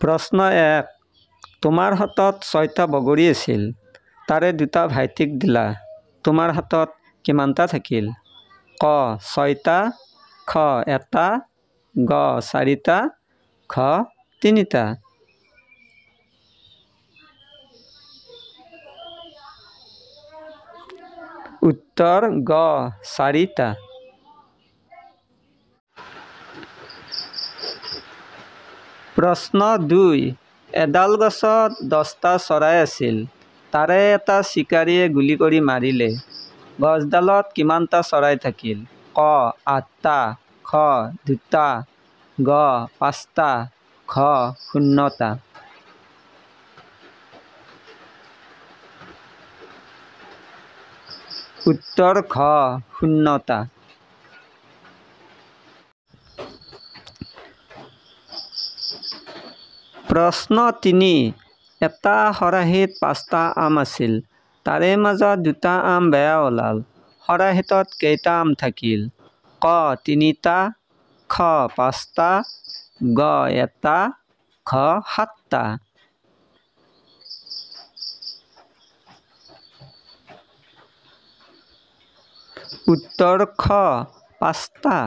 প্ৰশ্ন 1 তোমাৰ হাতত 6টা বগৰী আছিল তাৰে 2টা ভাইটিক দিলা তোমাৰ হাতত কিমানটা থাকিল ক 6টা খ 1টা গ 4টা খ 3টা উত্তৰ গ 4টা প্ৰশ্ন 2 এডাল গছত 10টা চৰাই আছিল তাৰে এটা চিকাৰীয়ে গুলি কৰি মাৰিলে গছডালত কিমানটা চৰাই থাকিল ক 8টা খ 2টা গ 5টা খ 0টা উত্তৰ খ 0টা প্ৰশ্ন 3 এটা খৰাহিত 5টা আম আছিল তাৰে মাজত 2টা আম বেয়া ওলাল খৰাহিটোত কেইটা আম থাকিল ক 3টা খ 5টা গ 1টা খ 7টা উত্তৰ খ 5টা